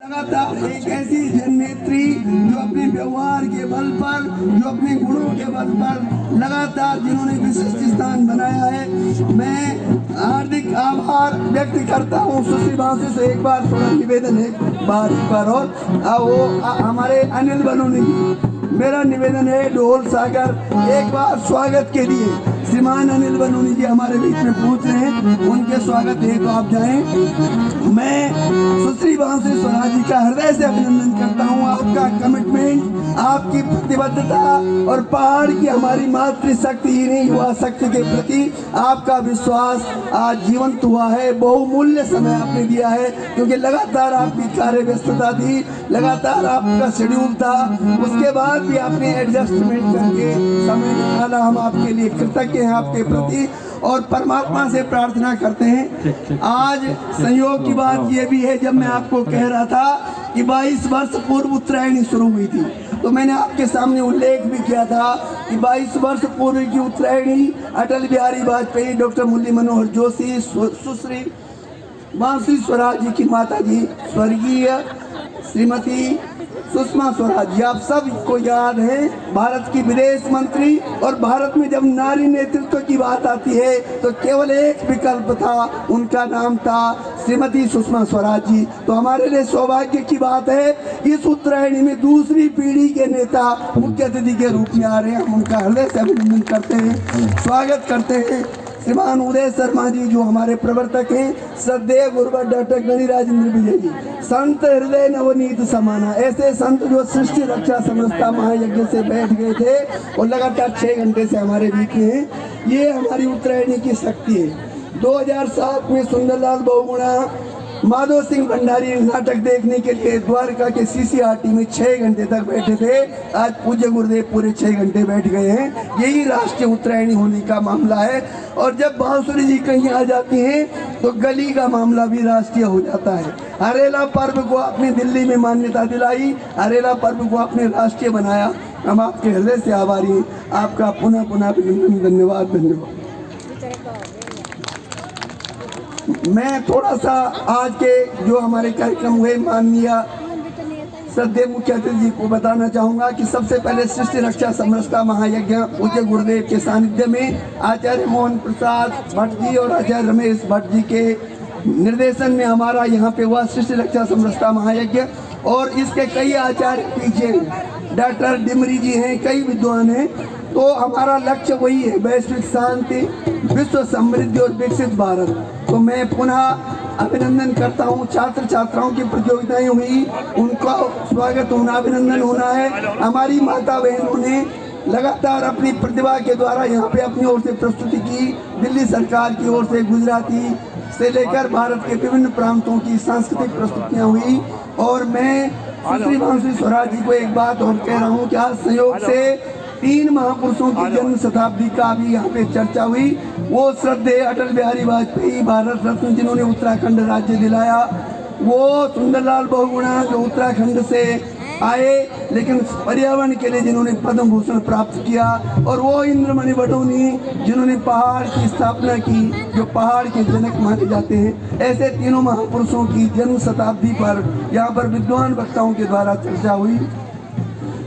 लगातार एक ऐसी जननेत्री जो अपने व्यवहार के बल पर, जो अपने गुणों के बल पर लगातार जिन्होंने विशिष्ट स्थान बनाया है, मैं हार्दिक आभार व्यक्त करता हूँ। सुश्री बांसु से एक बार थोड़ा निवेदन है, एक बार और वो हमारे अनिल बलूनी जी, मेरा निवेदन है ढोल सागर एक बार स्वागत के लिए श्रीमान अनिल बलूनी जी हमारे बीच में पहुंच रहे हैं, उनके स्वागत है तो आप जाएं। मैं सुश्री बांसु स्वराज जी का हृदय से अभिनंदन करता हूं। आपका कमिटमेंट, आपकी प्रतिबद्धता और पहाड़ की हमारी मातृशक्ति ही नहीं युवा शक्ति के प्रति आपका विश्वास आज जीवंत हुआ है। बहुमूल्य समय आपने दिया है, क्योंकि लगातार आपकी कार्य व्यस्तता थी, लगातार आपका शेड्यूल था, उसके बाद भी आपने एडजस्टमेंट करके समय निकाला। हम आपके लिए कृतज्ञ हैं आपके प्रति और परमात्मा से प्रार्थना करते हैं। आज संयोग की बात ये भी है, जब मैं आपको कह रहा था कि 22 वर्ष पूर्व उत्तरायणी शुरू हुई थी, तो मैंने आपके सामने उल्लेख भी किया था कि 22 वर्ष पूर्व की उत्तरायणी अटल बिहारी वाजपेयी, डॉक्टर मुरली मनोहर जोशी, सुश्री बांसु स्वराज जी की माता जी स्वर्गीय श्रीमती सुषमा स्वराज जी, आप सबको याद है, भारत की विदेश मंत्री। और भारत में जब नारी नेतृत्व की बात आती है तो केवल एक विकल्प था, उनका नाम था श्रीमती सुषमा स्वराज जी। तो हमारे लिए सौभाग्य की बात है, इस उत्तरायणी में दूसरी पीढ़ी के नेता मुख्य अतिथि के रूप में आ रहे हैं। हम उनका हृदय से अभिनंदन करते हैं, स्वागत करते हैं। श्रीमान उदय शर्मा जी जो हमारे प्रवर्तक हैं, श्रद्धेय गुरुवर डॉक्टर गणिराजेंद्र विजय जी, संत हृदय नवनीत समाना, ऐसे संत जो सृष्टि रक्षा समरसता महायज्ञ से बैठ गए थे और लगातार 6 घंटे से हमारे बीच में हैं। ये हमारी उत्तरायणी की शक्ति है। 2007 में सुंदरलाल बहुगुणा माधव सिंह भंडारी नाटक देखने के लिए द्वारका के सीसीआरटी में 6 घंटे तक बैठे थे। आज पूज्य गुरुदेव पूरे 6 घंटे बैठ गए हैं। यही राष्ट्रीय उत्तरायणी होने का मामला है। और जब बांसुरी जी कहीं आ जाती हैं तो गली का मामला भी राष्ट्रीय हो जाता है। हरेला पर्व को आपने दिल्ली में मान्यता दिलाई, हरेला पर्व को आपने राष्ट्रीय बनाया। हम आपके हृदय से आभारी हैं। आपका पुनः पुनः अभिनंदन, धन्यवाद धन्यवाद। मैं थोड़ा सा आज के जो हमारे कार्यक्रम हुए माननीय श्रद्धेय मुख्य अतिथि जी को बताना चाहूँगा कि सबसे पहले सृष्टि रक्षा समरसता महायज्ञ पूज्य गुरुदेव के सानिध्य में आचार्य मोहन प्रसाद भट्ट जी और आचार्य रमेश भट्ट जी के निर्देशन में हमारा यहाँ पे हुआ सृष्टि रक्षा समरसता महायज्ञ। और इसके कई आचार्य पीछे, डॉक्टर डिमरी जी हैं, कई विद्वान हैं। तो हमारा लक्ष्य वही है, वैश्विक शांति, विश्व समृद्धि और विकसित भारत। तो मैं पुनः अभिनंदन करता हूँ। छात्र छात्राओं की प्रतियोगिताएं हुई, उनका स्वागत होना, अभिनंदन होना है। हमारी माता बहनों ने लगातार अपनी प्रतिभा के द्वारा यहाँ पे अपनी ओर से प्रस्तुति की। दिल्ली सरकार की ओर से गुजराती से लेकर भारत के विभिन्न प्रांतों की सांस्कृतिक प्रस्तुतियाँ हुई। और मैं सुश्री बांसु स्वराज जी को एक बात और कह रहा हूँ कि आज संयोग से 3 महापुरुषों की जन्म शताब्दी का भी यहाँ पे चर्चा हुई। वो श्रद्धेय अटल बिहारी वाजपेयी, भारत रत्न, जिन्होंने उत्तराखंड राज्य दिलाया। वो सुंदरलाल बहुगुणा जो उत्तराखंड से आए लेकिन पर्यावरण के लिए जिन्होंने पद्म भूषण प्राप्त किया। और वो इंद्रमणि बडोनी जिन्होंने पहाड़ की स्थापना की, जो पहाड़ के जनक माने जाते हैं। ऐसे तीनों महापुरुषों की जन्म शताब्दी पर यहाँ पर विद्वान वक्ताओं के द्वारा चर्चा हुई।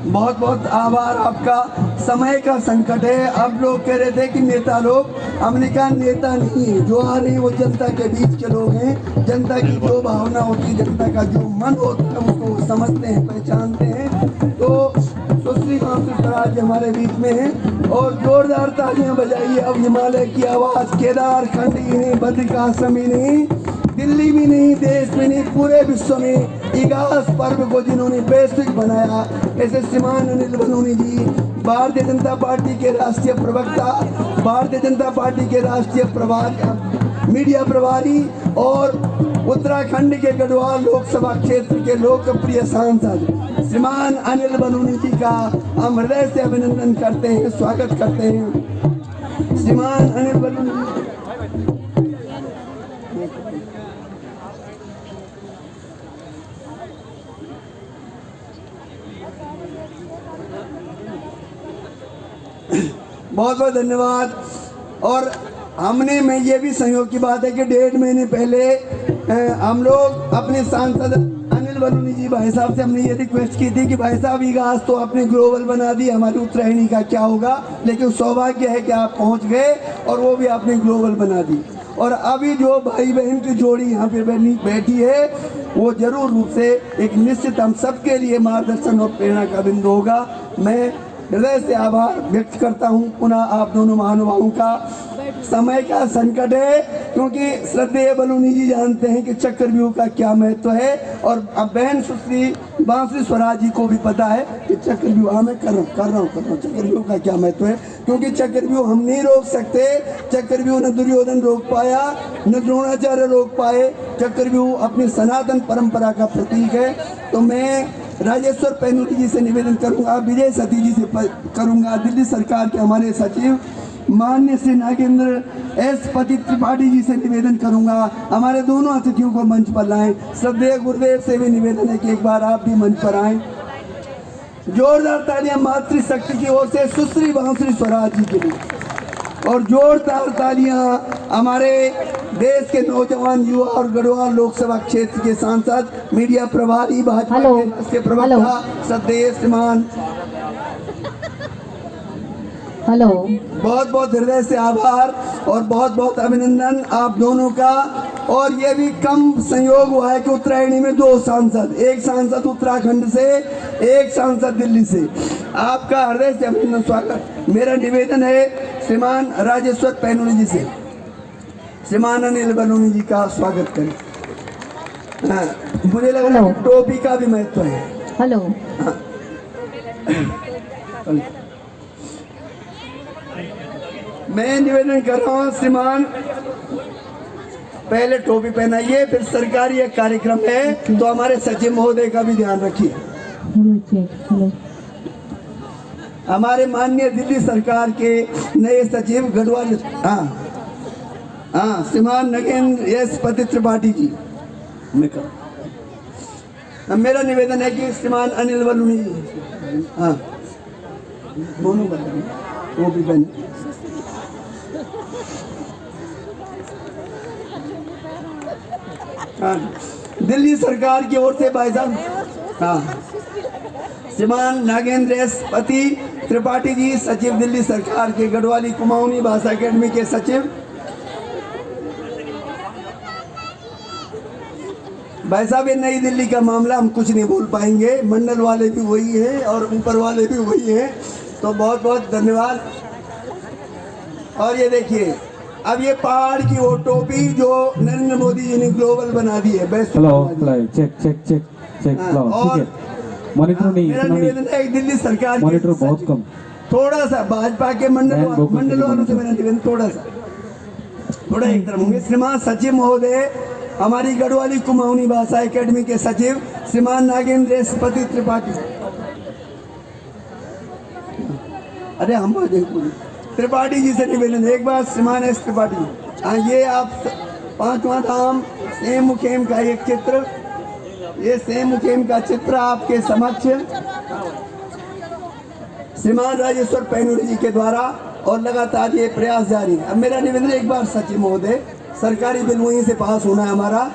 बहुत बहुत आभार आपका। समय का संकट है। अब लोग कह रहे थे कि नेता लोग, हमने कहा नेता नहीं है, जो आ रहे हैं वो जनता के बीच के लोग हैं। जनता की जो भावना होती है, जनता का जो मन होता है, उसको समझते हैं, पहचानते हैं। तो सुश्री बांसु स्वराज हमारे बीच में हैं और जोरदार तालियां बजाइए। अब हिमालय की आवाज़, केदार खंड ही नहीं, बद्रिकाश्रम ही नहीं, दिल्ली भी नहीं, देश में नहीं, पूरे विश्व में इगास पर्व को जिन्होंने वैश्विक बनाया, ऐसे श्रीमान अनिल बलूनी जी, भारतीय जनता पार्टी के राष्ट्रीय प्रवक्ता, भारतीय जनता पार्टी के राष्ट्रीय मीडिया प्रभारी और उत्तराखंड के गढ़वाल लोकसभा क्षेत्र के लोकप्रिय सांसद श्रीमान अनिल बलूनी जी का हम हृदय से अभिनंदन करते हैं, स्वागत करते हैं। श्रीमान अनिल बलूनी बहुत बहुत धन्यवाद। और हमने, मैं ये भी संयोग की बात है कि 1.5 महीने पहले हम लोग अपने सांसद अनिल अनिल बलूनी जी भाई साहब से हमने ये रिक्वेस्ट की थी कि भाई साहब इगास तो आपने ग्लोबल बना दी, हमारी उत्तरायणी का क्या होगा, लेकिन सौभाग्य है कि आप पहुंच गए और वो भी आपने ग्लोबल बना दी। और अभी जो भाई बहन की जोड़ी यहाँ पे बैठी है वो जरूर रूप से एक निश्चित हम सबके लिए मार्गदर्शन और प्रेरणा का बिंदु होगा। मैं हृदय से आभार व्यक्त करता हूँ पुनः आप दोनों महानुभावों का। समय का संकट है क्योंकि श्रद्धेय बलूनी जी जानते हैं कि चक्रव्यूह का क्या महत्व है, और अब बहन सुश्री बांसुरी स्वराज जी को भी पता है कि चक्रव्यूह में कर रहा हूँ चक्रव्यूह का क्या महत्व है, क्योंकि चक्रव्यूह हम नहीं रोक सकते। चक्रव्यूह न दुर्योधन रोक पाया, न द्रोणाचार्य रोक पाए। चक्रव्यूह अपनी सनातन परंपरा का प्रतीक है। तो मैं राजेश्वर पैनुली जी से निवेदन करूंगा, विजय सती जी से करूंगा, दिल्ली सरकार के हमारे सचिव माननीय श्री नागेंद्र एस पति त्रिपाठी जी से निवेदन करूंगा, हमारे दोनों अतिथियों को मंच पर लाएं। श्रद्धेय गुरुदेव से भी निवेदन है कि एक बार आप भी मंच पर आएं। जोरदार तालियां मातृशक्ति की ओर से सुश्री बांसुरी स्वराज जी के लिए, और जोरदार तालियां हमारे देश के नौजवान युवा और गढ़वाल लोकसभा क्षेत्र के सांसद, मीडिया प्रभारी, भाजपा के प्रवक्ता श्रद्धेय श्रीमान। हेलो, बहुत बहुत हृदय से आभार और बहुत बहुत अभिनंदन आप दोनों का। और ये भी कम संयोग हुआ है कि उत्तरायणी में 2 सांसद, एक सांसद उत्तराखंड से, एक सांसद दिल्ली से। आपका हृदय से अभिनंदन, स्वागत। मेरा निवेदन है श्रीमान राजेश्वर पैनुली जी से, श्रीमान अनिल बलूनी जी का स्वागत करें। हाँ, मुझे लग रहा है टोपी का भी महत्व है। हेलो, हाँ। मैं निवेदन कर रहा हूँ श्रीमान, पहले टोपी पहनाइए, फिर सरकारी एक कार्यक्रम है तो हमारे सचिव महोदय का भी ध्यान रखिए। हमारे माननीय दिल्ली सरकार के नए सचिव गढ़वाल, हाँ श्रीमान नगेंद्र एस पति त्रिपाठी जी। मेरा निवेदन है कि श्रीमान अनिल बलूनी जी, हाँ दोनों वो भी बने। हाँ, दिल्ली सरकार की ओर से भाई साहब, हाँ श्रीमान नागेंद्र एस पति त्रिपाठी जी, सचिव दिल्ली सरकार के, गढ़वाली कुमाऊनी भाषा अकेडमी के सचिव। भाई साहब ये नई दिल्ली का मामला हम कुछ नहीं भूल पाएंगे, मंडल वाले भी वही है और ऊपर वाले भी वही है, तो बहुत बहुत धन्यवाद। और ये देखिए अब ये पहाड़ की वो टोपी जो नरेंद्र मोदी जी ने ग्लोबल बना दी है, बेस्ट। हेलो, चेक और मॉनिटर नहीं, मेरा निवेदन है दिल्ली सरकार मॉनिटर बहुत कम, थोड़ा सा भाजपा के मंडल वालों से मेरा निवेदन थोड़ा एक तरफ होंगे। श्रीमान सचिव महोदय, हमारी गढ़वाली कुमाऊनी भाषा एकेडमी के सचिव श्रीमान नागेंद्र एस पति त्रिपाठी, अरे हम त्रिपाठी जी से निवेदन है एक बार, श्रीमान एस त्रिपाठी। हाँ, ये आप 5वां धाम सेम मुखेम का एक चित्र, ये सेम मुखेम का चित्र आपके समक्ष श्रीमान राजेश्वर पैनुली जी के द्वारा, और लगातार ये प्रयास जारी है। अब मेरा निवेदन एक बार सचिव महोदय, सरकारी बिल वहीं से पास होना है हमारा,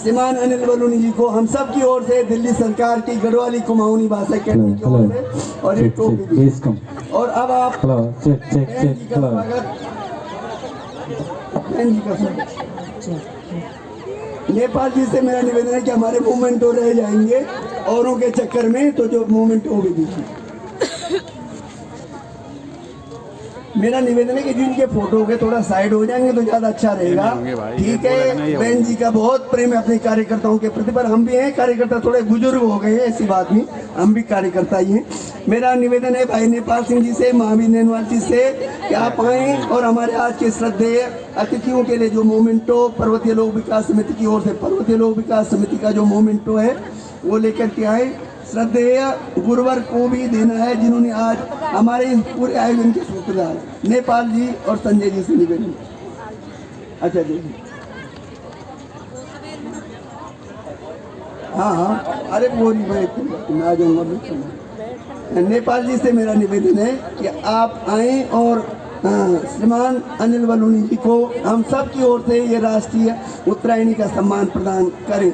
श्रीमान अनिल बलूनी जी को हम सब की ओर से, दिल्ली सरकार की गढ़वाली कुमाऊनी भाषा अकेडमी की ओर से, और एक टोपी भी। और अब आप नेपाल जी से मेरा निवेदन है कि हमारे मूवमेंट हो रह जाएंगे औरों के चक्कर में, तो जो मूवमेंट हो भी दीजिए। मेरा निवेदन है कि जिनके फोटो के थोड़ा साइड हो जाएंगे तो ज्यादा अच्छा रहेगा। ठीक है, बहन जी का बहुत प्रेम है अपने कार्यकर्ताओं के प्रति, पर हम भी हैं कार्यकर्ता, थोड़े बुजुर्ग हो गए हैं, ऐसी बात नहीं, हम भी कार्यकर्ता ही हैं। मेरा निवेदन है भाई नेपाल सिंह जी से, महावीर नेनवाल जी से कि आप आए और हमारे आज के श्रद्धेय अतिथियों के लिए जो मोमेंटो पर्वतीय लोक विकास समिति की ओर से, पर्वतीय लोक विकास समिति का जो मोमेंटो है वो लेकर के आए। श्रद्धेय गुरुवर को भी देना है जिन्होंने आज हमारे इस पूरे आयोजन के सूत्रधार, नेपाल जी और संजय जी से निवेदन। अच्छा जी, हाँ, अरे वो मैं आ जाऊँगा। नेपाल जी से मेरा निवेदन है कि आप आए और श्रीमान अनिल बलूनी जी को हम सब की ओर से ये राष्ट्रीय उत्तरायणी का सम्मान प्रदान करें।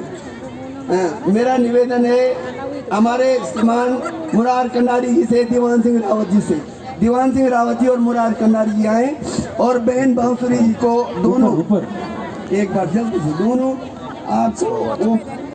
मेरा निवेदन है हमारे श्रीमान मुरार कन्नारी जी से, दीवान सिंह रावत जी से, दीवान सिंह रावत जी और मुरार कन्नारी जी आए और बहन बांसुरी जी को दोनों ऊपर एक बार जल्दी से दोनों आपको